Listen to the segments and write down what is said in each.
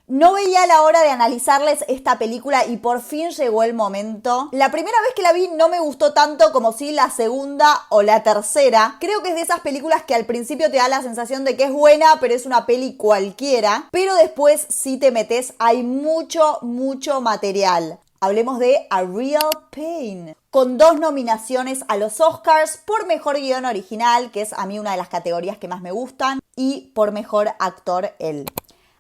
No veía la hora de analizarles esta película y por fin llegó el momento. La primera vez que la vi no me gustó tanto como si la segunda o la tercera. Creo que es de esas películas que al principio te da la sensación de que es buena, pero es una peli cualquiera. Pero después, si te metes, hay mucho material. Hablemos de A Real Pain, con 2 nominaciones a los Oscars por Mejor Guión Original, que es a mí una de las categorías que más me gustan, y por Mejor Actor él.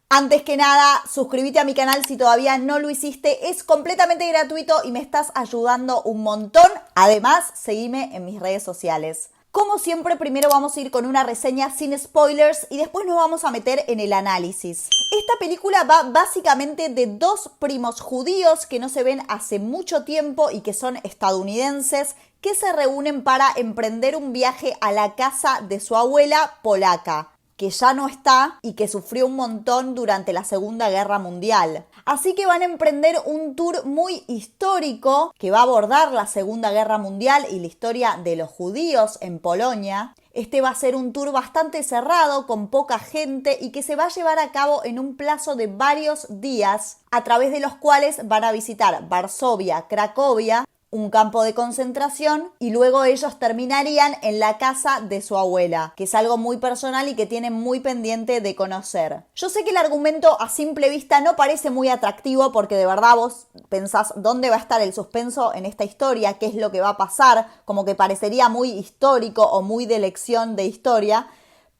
Antes que nada, suscríbete a mi canal si todavía no lo hiciste, es completamente gratuito y me estás ayudando un montón. Además, seguime en mis redes sociales. Como siempre, primero vamos a ir con una reseña sin spoilers y después nos vamos a meter en el análisis. Esta película va básicamente de 2 primos judíos que no se ven hace mucho tiempo y que son estadounidenses, que se reúnen para emprender un viaje a la casa de su abuela polaca, que ya no está y que sufrió un montón durante la Segunda Guerra Mundial. Así que van a emprender un tour muy histórico que va a abordar la Segunda Guerra Mundial y la historia de los judíos en Polonia. Este va a ser un tour bastante cerrado, con poca gente y que se va a llevar a cabo en un plazo de varios días, a través de los cuales van a visitar Varsovia, Cracovia, un campo de concentración, y luego ellos terminarían en la casa de su abuela, que es algo muy personal y que tienen muy pendiente de conocer. Yo sé que el argumento a simple vista no parece muy atractivo porque de verdad vos pensás dónde va a estar el suspenso en esta historia, qué es lo que va a pasar, como que parecería muy histórico o muy de lección de historia.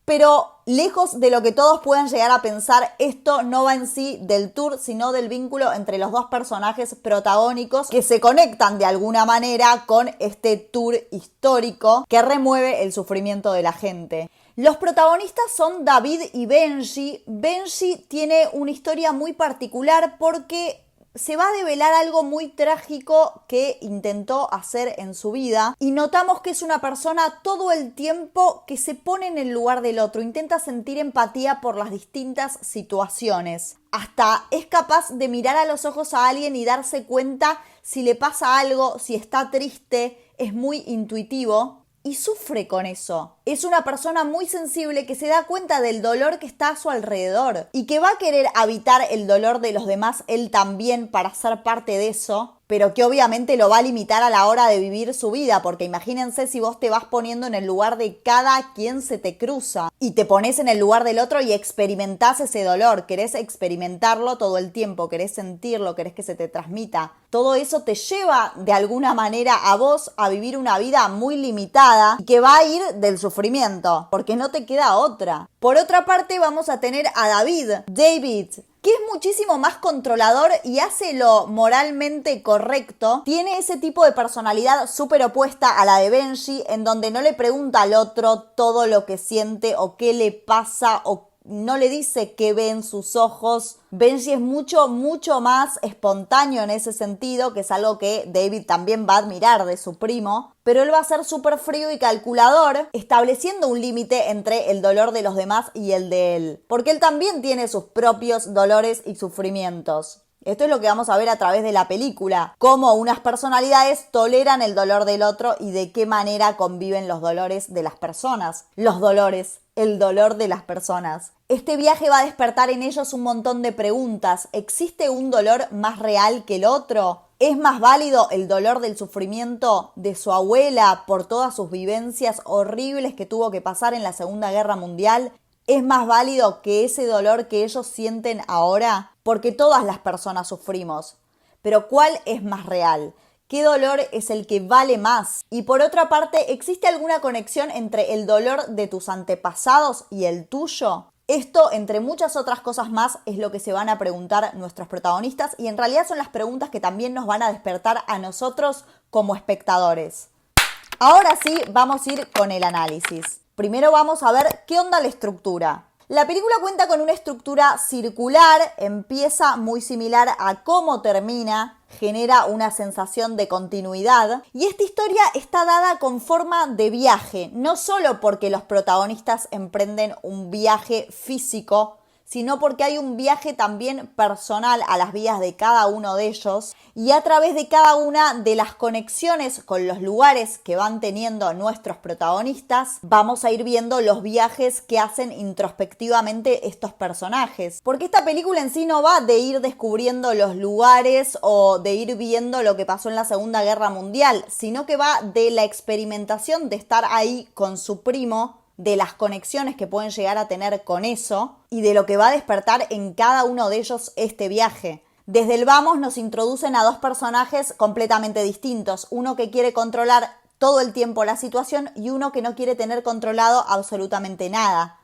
Pero lejos de lo que todos puedan llegar a pensar, esto no va en sí del tour, sino del vínculo entre los 2 personajes protagónicos que se conectan de alguna manera con este tour histórico que remueve el sufrimiento de la gente. Los protagonistas son David y Benji. Benji tiene una historia muy particular porque se va a develar algo muy trágico que intentó hacer en su vida y notamos que es una persona todo el tiempo que se pone en el lugar del otro, intenta sentir empatía por las distintas situaciones. Hasta es capaz de mirar a los ojos a alguien y darse cuenta si le pasa algo, si está triste, es muy intuitivo. Y sufre con eso. Es una persona muy sensible que se da cuenta del dolor que está a su alrededor y que va a querer habitar el dolor de los demás él también para ser parte de eso, pero que obviamente lo va a limitar a la hora de vivir su vida, porque imagínense si vos te vas poniendo en el lugar de cada quien se te cruza y te pones en el lugar del otro y experimentás ese dolor, querés experimentarlo todo el tiempo, querés sentirlo, querés que se te transmita. Todo eso te lleva de alguna manera a vos a vivir una vida muy limitada y que va a ir del sufrimiento, porque no te queda otra. Por otra parte vamos a tener a David, que es muchísimo más controlador y hace lo moralmente correcto. Tiene ese tipo de personalidad súper opuesta a la de Benji, en donde no le pregunta al otro todo lo que siente o qué le pasa o no le dice qué ve en sus ojos. Benji es mucho más espontáneo en ese sentido, que es algo que David también va a admirar de su primo, pero él va a ser súper frío y calculador, estableciendo un límite entre el dolor de los demás y el de él, porque él también tiene sus propios dolores y sufrimientos. Esto es lo que vamos a ver a través de la película, cómo unas personalidades toleran el dolor del otro y de qué manera conviven los dolores de las personas. El dolor de las personas. Este viaje va a despertar en ellos un montón de preguntas. ¿Existe un dolor más real que el otro? ¿Es más válido el dolor del sufrimiento de su abuela por todas sus vivencias horribles que tuvo que pasar en la Segunda Guerra Mundial? ¿Es más válido que ese dolor que ellos sienten ahora? Porque todas las personas sufrimos. Pero ¿cuál es más real? ¿Qué dolor es el que vale más? Y por otra parte, ¿existe alguna conexión entre el dolor de tus antepasados y el tuyo? Esto, entre muchas otras cosas más, es lo que se van a preguntar nuestros protagonistas y en realidad son las preguntas que también nos van a despertar a nosotros como espectadores. Ahora sí, vamos a ir con el análisis. Primero vamos a ver qué onda la estructura. La película cuenta con una estructura circular, empieza muy similar a cómo termina, genera una sensación de continuidad y esta historia está dada con forma de viaje, no solo porque los protagonistas emprenden un viaje físico, sino porque hay un viaje también personal a las vidas de cada uno de ellos y a través de cada una de las conexiones con los lugares que van teniendo nuestros protagonistas, vamos a ir viendo los viajes que hacen introspectivamente estos personajes. Porque esta película en sí no va de ir descubriendo los lugares o de ir viendo lo que pasó en la Segunda Guerra Mundial, sino que va de la experimentación de estar ahí con su primo, de las conexiones que pueden llegar a tener con eso y de lo que va a despertar en cada uno de ellos este viaje. Desde el vamos nos introducen a dos personajes completamente distintos, uno que quiere controlar todo el tiempo la situación y uno que no quiere tener controlado absolutamente nada.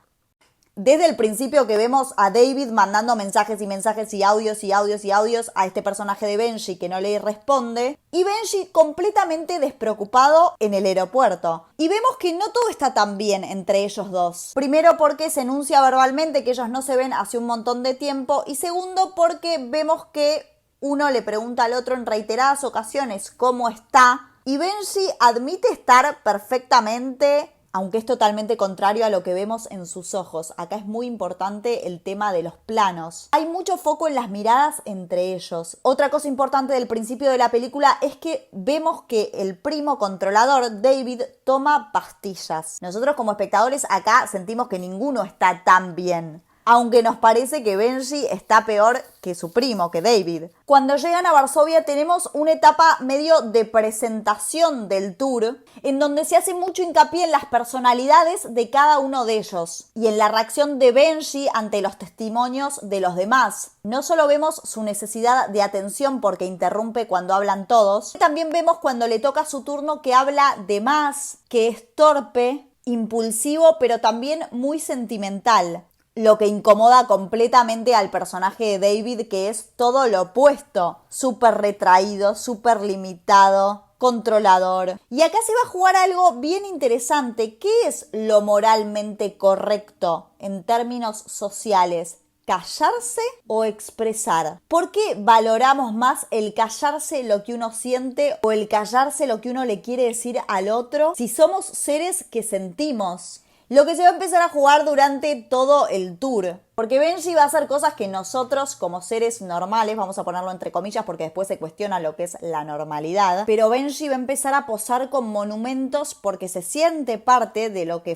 Desde el principio que vemos a David mandando mensajes y mensajes y audios y audios y audios a este personaje de Benji que no le responde y Benji completamente despreocupado en el aeropuerto. Y vemos que no todo está tan bien entre ellos dos. Primero porque se enuncia verbalmente que ellos no se ven hace un montón de tiempo y segundo porque vemos que uno le pregunta al otro en reiteradas ocasiones cómo está y Benji admite estar perfectamente, aunque es totalmente contrario a lo que vemos en sus ojos. Acá es muy importante el tema de los planos. Hay mucho foco en las miradas entre ellos. Otra cosa importante del principio de la película es que vemos que el primo controlador, David, toma pastillas. Nosotros como espectadores acá sentimos que ninguno está tan bien, aunque nos parece que Benji está peor que su primo, que David. Cuando llegan a Varsovia tenemos una etapa medio de presentación del tour, en donde se hace mucho hincapié en las personalidades de cada uno de ellos y en la reacción de Benji ante los testimonios de los demás. No solo vemos su necesidad de atención porque interrumpe cuando hablan todos, también vemos cuando le toca su turno que habla de más, que es torpe, impulsivo, pero también muy sentimental. Lo que incomoda completamente al personaje de David, que es todo lo opuesto. Súper retraído, súper limitado, controlador. Y acá se va a jugar algo bien interesante. ¿Qué es lo moralmente correcto en términos sociales? ¿Callarse o expresar? ¿Por qué valoramos más el callarse lo que uno siente o el callarse lo que uno le quiere decir al otro si somos seres que sentimos? Lo que se va a empezar a jugar durante todo el tour. Porque Benji va a hacer cosas que nosotros como seres normales, vamos a ponerlo entre comillas porque después se cuestiona lo que es la normalidad, pero Benji va a empezar a posar con monumentos porque se siente parte de lo que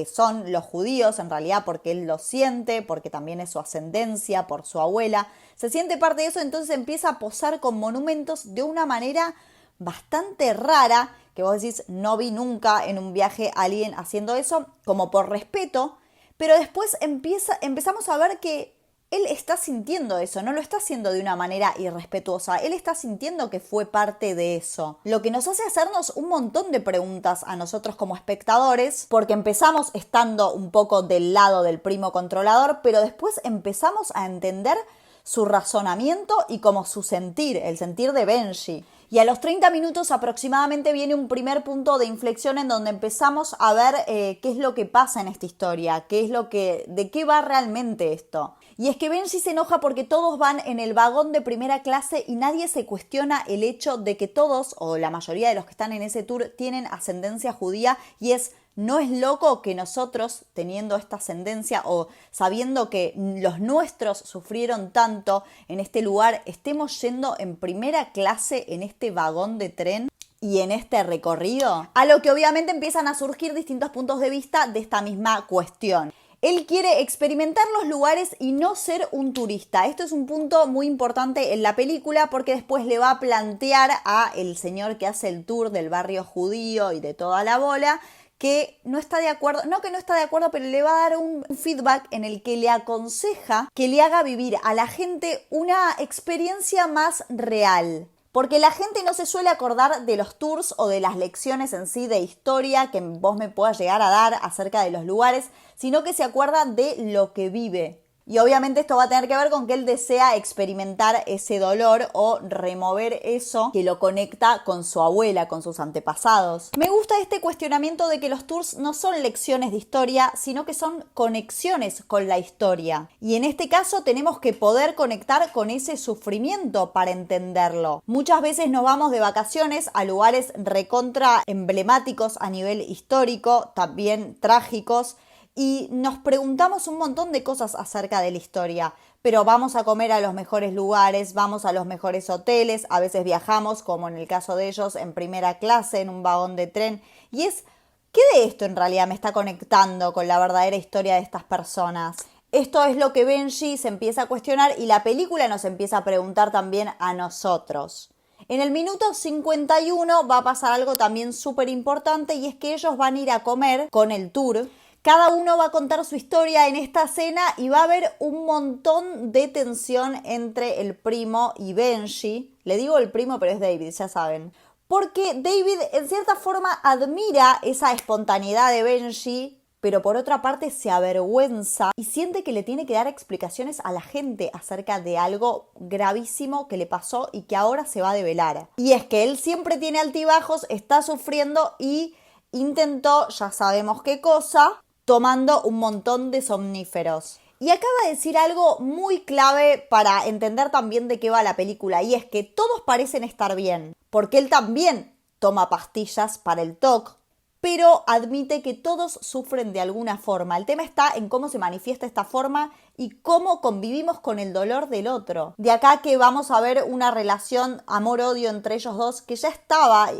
son los judíos, en realidad porque él lo siente, porque también es su ascendencia, por su abuela. Se siente parte de eso, entonces empieza a posar con monumentos de una manera bastante rara, que vos decís, no vi nunca en un viaje a alguien haciendo eso, como por respeto, pero después empezamos a ver que él está sintiendo eso, no lo está haciendo de una manera irrespetuosa, él está sintiendo que fue parte de eso. Lo que nos hace hacernos un montón de preguntas a nosotros como espectadores, porque empezamos estando un poco del lado del primo controlador, pero después empezamos a entender su razonamiento y como su sentir, el sentir de Benji. Y a los 30 minutos aproximadamente viene un primer punto de inflexión en donde empezamos a ver qué es lo que pasa en esta historia, de qué va realmente esto. Y es que Benji se enoja porque todos van en el vagón de primera clase y nadie se cuestiona el hecho de que todos, o la mayoría de los que están en ese tour, tienen ascendencia judía y ¿no es loco que nosotros, teniendo esta ascendencia o sabiendo que los nuestros sufrieron tanto en este lugar, estemos yendo en primera clase en este vagón de tren y en este recorrido? A lo que obviamente empiezan a surgir distintos puntos de vista de esta misma cuestión. Él quiere experimentar los lugares y no ser un turista. Esto es un punto muy importante en la película porque después le va a plantear a el señor que hace el tour del barrio judío y de toda la bola que no está de acuerdo, pero le va a dar un feedback en el que le aconseja que le haga vivir a la gente una experiencia más real. Porque la gente no se suele acordar de los tours o de las lecciones en sí de historia que vos me puedas llegar a dar acerca de los lugares, sino que se acuerda de lo que vive. Y obviamente esto va a tener que ver con que él desea experimentar ese dolor o remover eso que lo conecta con su abuela, con sus antepasados. Me gusta este cuestionamiento de que los tours no son lecciones de historia, sino que son conexiones con la historia. Y en este caso tenemos que poder conectar con ese sufrimiento para entenderlo. Muchas veces nos vamos de vacaciones a lugares recontra emblemáticos a nivel histórico, también trágicos, y nos preguntamos un montón de cosas acerca de la historia. Pero vamos a comer a los mejores lugares, vamos a los mejores hoteles, a veces viajamos, como en el caso de ellos, en primera clase, en un vagón de tren. Y es, ¿qué de esto en realidad me está conectando con la verdadera historia de estas personas? Esto es lo que Benji se empieza a cuestionar y la película nos empieza a preguntar también a nosotros. En el minuto 51 va a pasar algo también súper importante y es que ellos van a ir a comer con el tour. Cada uno va a contar su historia en esta cena y va a haber un montón de tensión entre el primo y Benji. Le digo el primo, pero es David, ya saben. Porque David en cierta forma admira esa espontaneidad de Benji, pero por otra parte se avergüenza y siente que le tiene que dar explicaciones a la gente acerca de algo gravísimo que le pasó y que ahora se va a develar. Y es que él siempre tiene altibajos, está sufriendo y intentó, ya sabemos qué cosa, tomando un montón de somníferos. Y acaba de decir algo muy clave para entender también de qué va la película, y es que todos parecen estar bien, porque él también toma pastillas para el TOC, pero admite que todos sufren de alguna forma. El tema está en cómo se manifiesta esta forma y cómo convivimos con el dolor del otro. De acá que vamos a ver una relación amor-odio entre ellos dos que ya estaba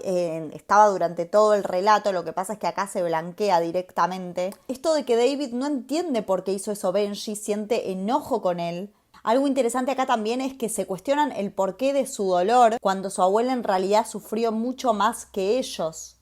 durante todo el relato, lo que pasa es que acá se blanquea directamente. Esto de que David no entiende por qué hizo eso Benji, siente enojo con él. Algo interesante acá también es que se cuestionan el porqué de su dolor cuando su abuela en realidad sufrió mucho más que ellos.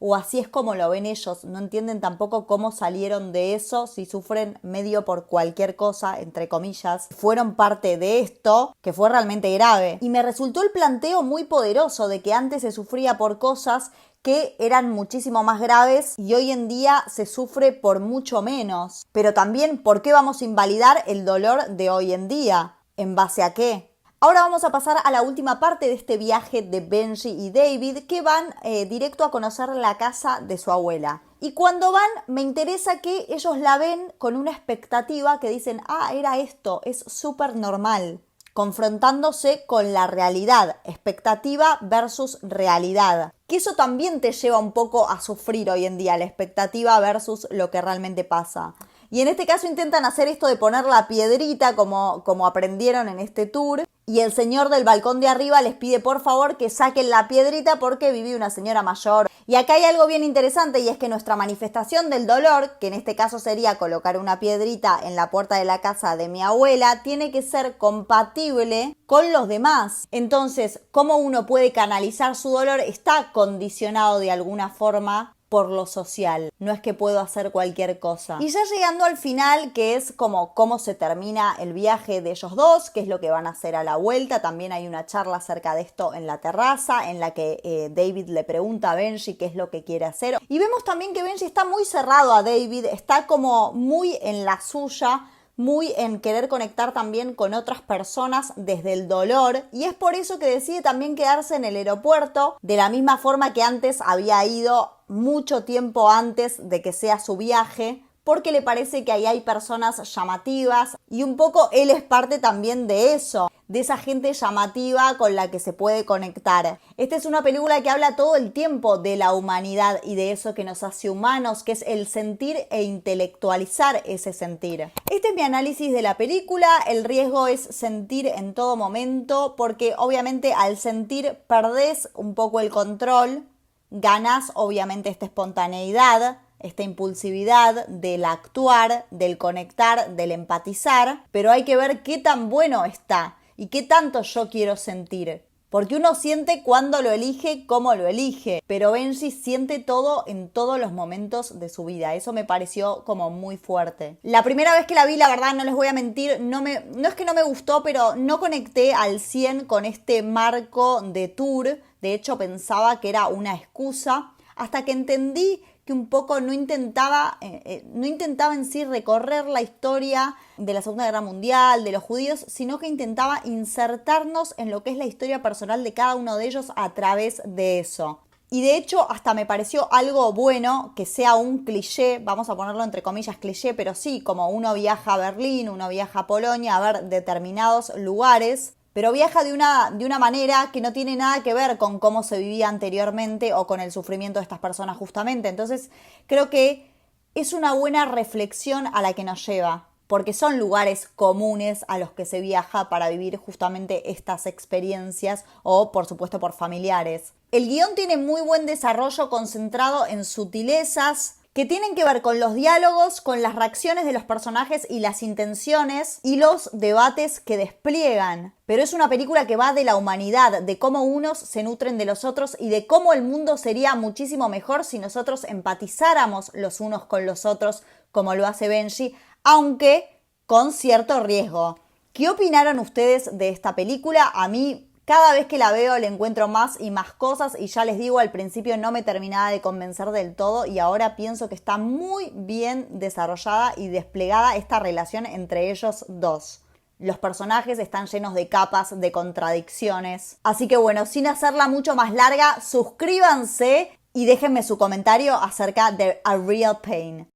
O así es como lo ven ellos, no entienden tampoco cómo salieron de eso, si sufren medio por cualquier cosa, entre comillas, fueron parte de esto, que fue realmente grave. Y me resultó el planteo muy poderoso de que antes se sufría por cosas que eran muchísimo más graves y hoy en día se sufre por mucho menos. Pero también, ¿por qué vamos a invalidar el dolor de hoy en día? ¿En base a qué? Ahora vamos a pasar a la última parte de este viaje de Benji y David, que van directo a conocer la casa de su abuela. Y cuando van, me interesa que ellos la ven con una expectativa que dicen, era esto, es súper normal. Confrontándose con la realidad, expectativa versus realidad. Que eso también te lleva un poco a sufrir hoy en día, la expectativa versus lo que realmente pasa. Y en este caso intentan hacer esto de poner la piedrita como aprendieron en este tour. Y el señor del balcón de arriba les pide por favor que saquen la piedrita porque vive una señora mayor. Y acá hay algo bien interesante y es que nuestra manifestación del dolor, que en este caso sería colocar una piedrita en la puerta de la casa de mi abuela, tiene que ser compatible con los demás. Entonces, cómo uno puede canalizar su dolor está condicionado de alguna forma por lo social, no es que puedo hacer cualquier cosa. Y ya llegando al final, que es como cómo se termina el viaje de ellos dos, qué es lo que van a hacer a la vuelta, también hay una charla acerca de esto en la terraza, en la que David le pregunta a Benji qué es lo que quiere hacer. Y vemos también que Benji está muy cerrado a David, está como muy en la suya, muy en querer conectar también con otras personas desde el dolor, y es por eso que decide también quedarse en el aeropuerto, de la misma forma que antes había ido mucho tiempo antes de que sea su viaje, porque le parece que ahí hay personas llamativas y un poco él es parte también de eso, de esa gente llamativa con la que se puede conectar. Esta es una película que habla todo el tiempo de la humanidad y de eso que nos hace humanos, que es el sentir e intelectualizar ese sentir. Este es mi análisis de la película. El riesgo es sentir en todo momento, porque obviamente al sentir perdés un poco el control, ganás obviamente esta espontaneidad, esta impulsividad del actuar, del conectar, del empatizar, pero hay que ver qué tan bueno está y qué tanto yo quiero sentir. Porque uno siente cuando lo elige, cómo lo elige, pero Benji siente todo en todos los momentos de su vida. Eso me pareció como muy fuerte. La primera vez que la vi, la verdad, no les voy a mentir, no es que no me gustó, pero no conecté al 100 con este marco de tour. De hecho, pensaba que era una excusa, hasta que entendí que un poco no intentaba en sí recorrer la historia de la Segunda Guerra Mundial, de los judíos, sino que intentaba insertarnos en lo que es la historia personal de cada uno de ellos a través de eso. Y de hecho hasta me pareció algo bueno que sea un cliché, vamos a ponerlo entre comillas cliché, pero sí, como uno viaja a Berlín, uno viaja a Polonia a ver determinados lugares, pero viaja de una manera que no tiene nada que ver con cómo se vivía anteriormente o con el sufrimiento de estas personas justamente. Entonces creo que es una buena reflexión a la que nos lleva, porque son lugares comunes a los que se viaja para vivir justamente estas experiencias o, por supuesto, por familiares. El guión tiene muy buen desarrollo concentrado en sutilezas que tienen que ver con los diálogos, con las reacciones de los personajes y las intenciones y los debates que despliegan. Pero es una película que va de la humanidad, de cómo unos se nutren de los otros y de cómo el mundo sería muchísimo mejor si nosotros empatizáramos los unos con los otros, como lo hace Benji, aunque con cierto riesgo. ¿Qué opinaron ustedes de esta película? A mí, cada vez que la veo le encuentro más y más cosas y ya les digo, al principio no me terminaba de convencer del todo y ahora pienso que está muy bien desarrollada y desplegada esta relación entre ellos dos. Los personajes están llenos de capas, de contradicciones. Así que bueno, sin hacerla mucho más larga, suscríbanse y déjenme su comentario acerca de A Real Pain.